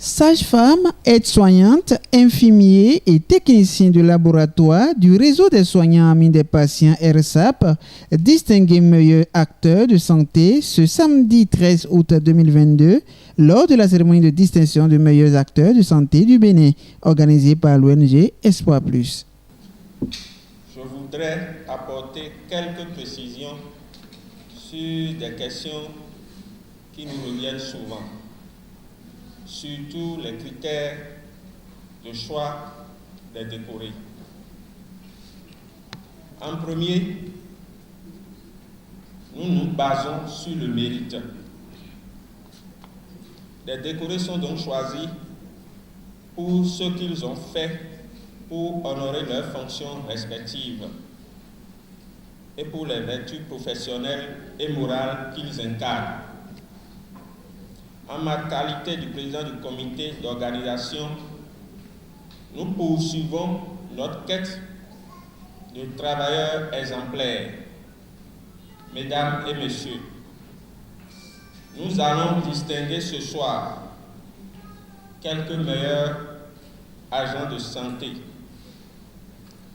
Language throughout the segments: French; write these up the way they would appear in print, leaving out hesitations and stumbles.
Sages-femmes, aides-soignantes, infirmiers et techniciens de laboratoire du réseau des soignants amis des patients RSAP, distingués meilleurs acteurs de santé ce samedi 13 août 2022 lors de la cérémonie de distinction de meilleurs acteurs de santé du Bénin, organisée par l'ONG Espoir Plus. Je voudrais apporter quelques précisions sur des questions qui nous reviennent souvent. Surtout les critères de choix des décorés. En premier, nous nous basons sur le mérite. Les décorés sont donc choisis pour ce qu'ils ont fait pour honorer leurs fonctions respectives et pour les vertus professionnelles et morales qu'ils incarnent. En ma qualité de président du comité d'organisation, nous poursuivons notre quête de travailleurs exemplaires. Mesdames et messieurs, nous allons distinguer ce soir quelques meilleurs agents de santé.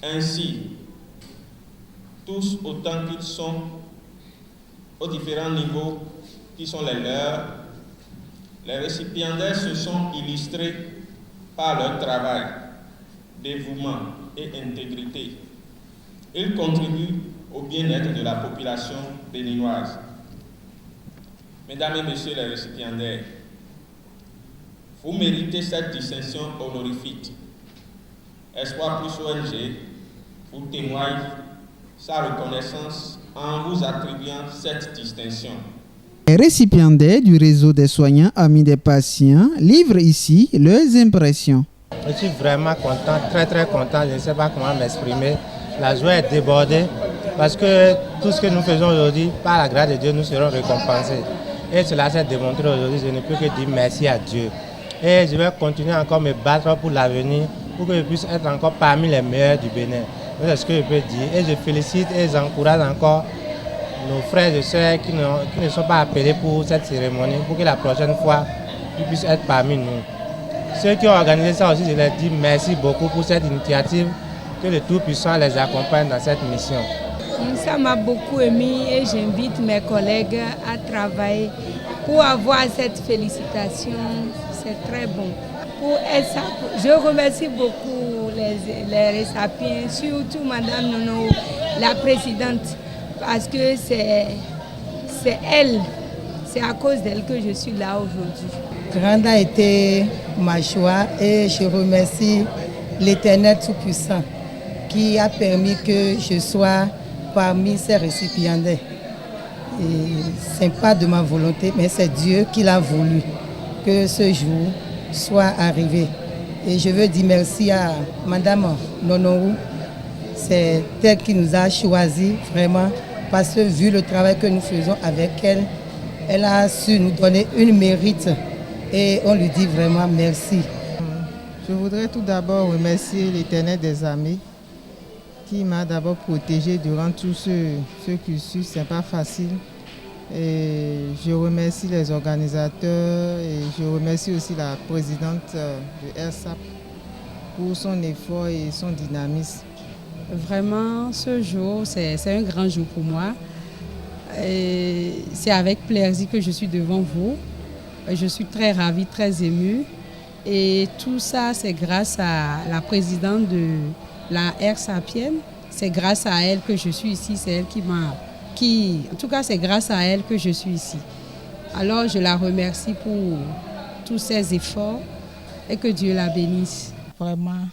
Ainsi, tous autant qu'ils sont aux différents niveaux qui sont les leurs, les récipiendaires se sont illustrés par leur travail, dévouement et intégrité. Ils contribuent au bien-être de la population béninoise. Mesdames et messieurs les récipiendaires, vous méritez cette distinction honorifique. Espoir Plus ONG vous témoigne sa reconnaissance en vous attribuant cette distinction. Les récipiendaires du réseau des soignants amis des patients livrent ici leurs impressions. Je suis vraiment content, très content, je ne sais pas comment m'exprimer. La joie est débordée parce que tout ce que nous faisons aujourd'hui, par la grâce de Dieu, nous serons récompensés. Et cela s'est démontré aujourd'hui, je ne peux que dire merci à Dieu. Et je vais continuer encore à me battre pour l'avenir, pour que je puisse être encore parmi les meilleurs du Bénin. C'est ce que je peux dire. Et je félicite et j'encourage encore nos frères et sœurs qui ne sont pas appelés pour cette cérémonie, pour que la prochaine fois, ils puissent être parmi nous. Ceux qui ont organisé ça aussi, je leur dis merci beaucoup pour cette initiative, que le Tout-Puissant les accompagne dans cette mission. Ça m'a beaucoup émis et j'invite mes collègues à travailler pour avoir cette félicitation. C'est très bon. Pour ça, je remercie beaucoup les récipients, surtout Madame Nono, la présidente, parce que c'est elle, c'est à cause d'elle que je suis là aujourd'hui. Grande a été ma joie et je remercie l'Éternel Tout-Puissant qui a permis que je sois parmi ces récipiendaires. Ce n'est pas de ma volonté, mais c'est Dieu qui l'a voulu que ce jour soit arrivé. Et je veux dire merci à Madame Nonorou. C'est elle qui nous a choisis vraiment parce que vu le travail que nous faisons avec elle, elle a su nous donner une mérite et on lui dit vraiment merci. Je voudrais tout d'abord remercier l'Éternel des armées qui m'a d'abord protégé durant tout ce cursus. Ce n'est pas facile. Et je remercie les organisateurs et je remercie aussi la présidente de RSAP pour son effort et son dynamisme. Vraiment, ce jour, c'est un grand jour pour moi. C'est avec plaisir que je suis devant vous. Je suis très ravie, très émue. Et tout ça, c'est grâce à la présidente de la RSAPienne. C'est grâce à elle que je suis ici. C'est elle en tout cas, c'est grâce à elle que je suis ici. Alors, je la remercie pour tous ses efforts et que Dieu la bénisse. Vraiment,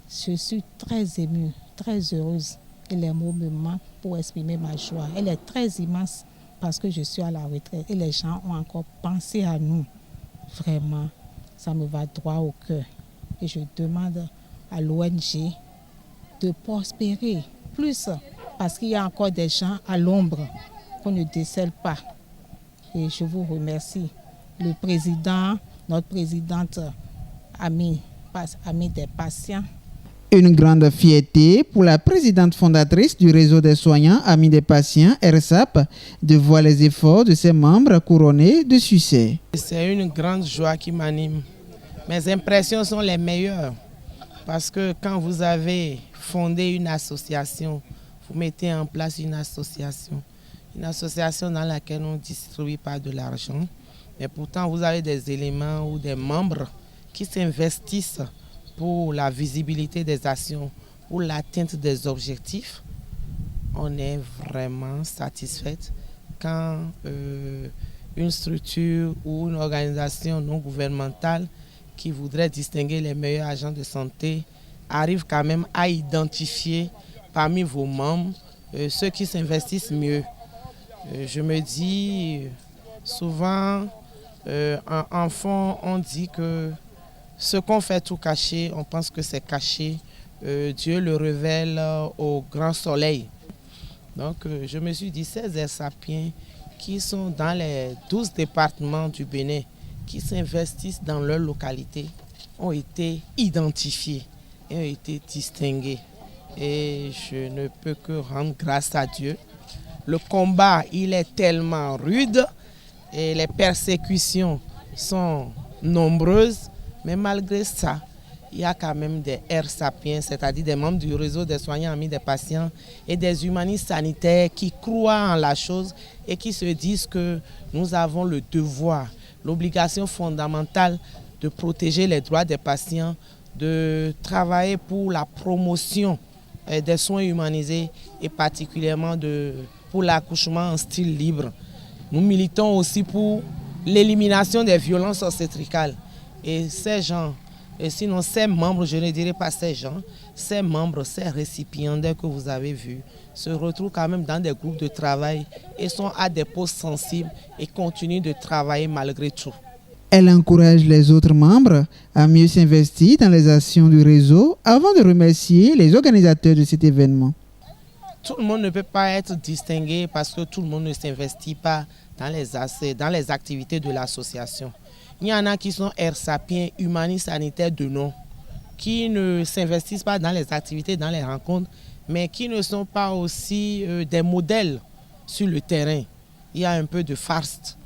je suis très émue, très heureuse. Et les mots me manquent pour exprimer ma joie. Elle est très immense parce que je suis à la retraite et les gens ont encore pensé à nous. Vraiment, ça me va droit au cœur. Et je demande à l'ONG de prospérer plus parce qu'il y a encore des gens à l'ombre qu'on ne décèle pas. Et je vous remercie. Le président, notre présidente, amie des patients. Une grande fierté pour la présidente fondatrice du réseau des soignants amis des patients, RSAP, de voir les efforts de ses membres couronnés de succès. C'est une grande joie qui m'anime Mes impressions sont les meilleures parce que quand vous avez fondé une association, vous mettez en place une association dans laquelle on ne distribue pas de l'argent, mais pourtant vous avez des éléments ou des membres qui s'investissent pour la visibilité des actions, pour l'atteinte des objectifs. On est vraiment satisfaite quand une structure ou une organisation non gouvernementale qui voudrait distinguer les meilleurs agents de santé arrive quand même à identifier parmi vos membres ceux qui s'investissent mieux. Je me dis souvent, en fond, on dit que ce qu'on fait tout caché, on pense que c'est caché. Dieu le révèle au grand soleil. Donc je me suis dit, ces Air-Sapiens qui sont dans les 12 départements du Bénin, qui s'investissent dans leur localité, ont été identifiés et ont été distingués. Et je ne peux que rendre grâce à Dieu. Le combat, il est tellement rude et les persécutions sont nombreuses, mais malgré ça, il y a quand même des Air-Sapiens, c'est-à-dire des membres du réseau des soignants amis des patients et des humanistes sanitaires qui croient en la chose et qui se disent que nous avons le devoir, l'obligation fondamentale de protéger les droits des patients, de travailler pour la promotion des soins humanisés et particulièrement pour l'accouchement en style libre. Nous militons aussi pour l'élimination des violences obstétricales. Et ces gens, et sinon ces membres, je ne dirais pas ces gens, ces membres, ces récipiendaires que vous avez vus, se retrouvent quand même dans des groupes de travail et sont à des postes sensibles et continuent de travailler malgré tout. Elle encourage les autres membres à mieux s'investir dans les actions du réseau avant de remercier les organisateurs de cet événement. Tout le monde ne peut pas être distingué parce que tout le monde ne s'investit pas dans les activités de l'association. Il y en a qui sont Air-Sapiens, humanistes sanitaires de nom, qui ne s'investissent pas dans les activités, dans les rencontres, mais qui ne sont pas aussi des modèles sur le terrain. Il y a un peu de farce.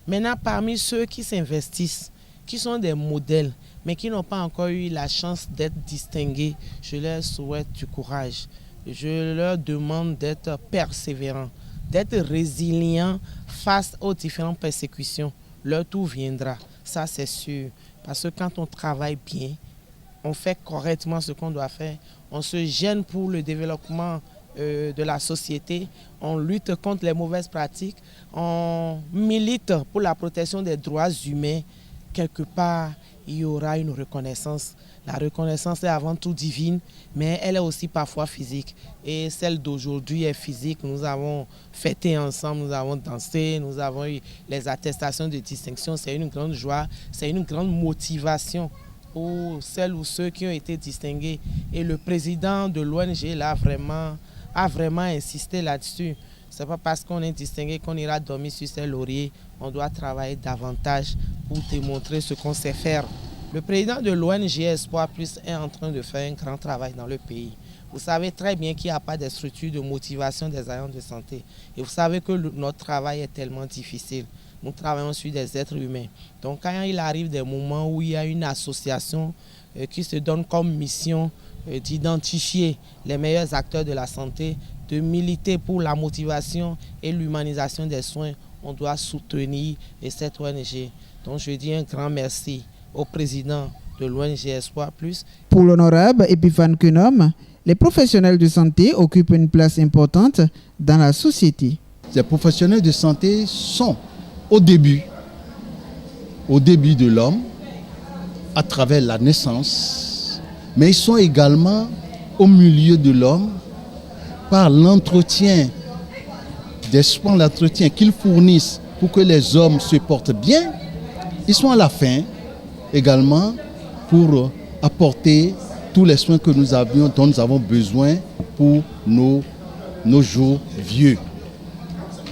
Maintenant, parmi ceux qui s'investissent, qui sont des modèles, mais qui n'ont pas encore eu la chance d'être distingués, je leur souhaite du courage. Je leur demande d'être persévérants, d'être résilients face aux différentes persécutions. Leur tour viendra, ça c'est sûr. Parce que quand on travaille bien, on fait correctement ce qu'on doit faire, on se gêne pour le développement de la société, on lutte contre les mauvaises pratiques, on milite pour la protection des droits humains, quelque part, il y aura une reconnaissance. La reconnaissance est avant tout divine, mais elle est aussi parfois physique. Et celle d'aujourd'hui est physique. Nous avons fêté ensemble, nous avons dansé, nous avons eu les attestations de distinction. C'est une grande joie, c'est une grande motivation pour celles ou ceux qui ont été distingués. Et le président de l'ONG a vraiment insisté là-dessus. Ce n'est pas parce qu'on est distingué qu'on ira dormir sur ses lauriers. On doit travailler davantage pour démontrer ce qu'on sait faire. Le président de l'ONG Espoir Plus est en train de faire un grand travail dans le pays. Vous savez très bien qu'il n'y a pas de structure de motivation des agents de santé. Et vous savez que notre travail est tellement difficile. Nous travaillons sur des êtres humains. Donc quand il arrive des moments où il y a une association qui se donne comme mission d'identifier les meilleurs acteurs de la santé, de militer pour la motivation et l'humanisation des soins, on doit soutenir cette ONG. Donc je dis un grand merci au président de l'ONG Espoir Plus. Pour l'honorable Epiphane Quenom, les professionnels de santé occupent une place importante dans la société. Les professionnels de santé sont au début de l'homme, à travers la naissance, mais ils sont également au milieu de l'homme par l'entretien des soins, l'entretien qu'ils fournissent pour que les hommes se portent bien. Ils sont à la fin également pour apporter tous les soins que nous avions, dont nous avons besoin pour nos jours vieux.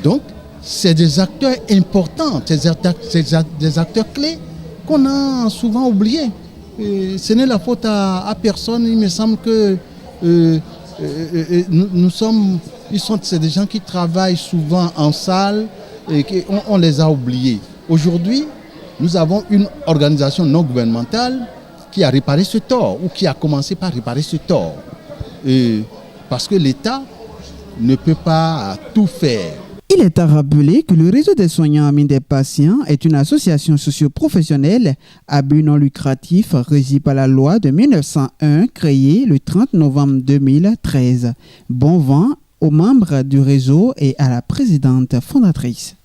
Donc, c'est des acteurs importants, des acteurs clés qu'on a souvent oubliés. Ce n'est la faute à personne. Il me semble que c'est des gens qui travaillent souvent en salle et qu'on les a oubliés. Aujourd'hui, nous avons une organisation non gouvernementale qui a réparé ce tort ou qui a commencé par réparer ce tort. Parce que l'État ne peut pas tout faire. Il est à rappeler que le réseau des soignants amis des patients est une association socio-professionnelle à but non lucratif régie par la loi de 1901 créée le 30 novembre 2013. Bon vent aux membres du réseau et à la présidente fondatrice.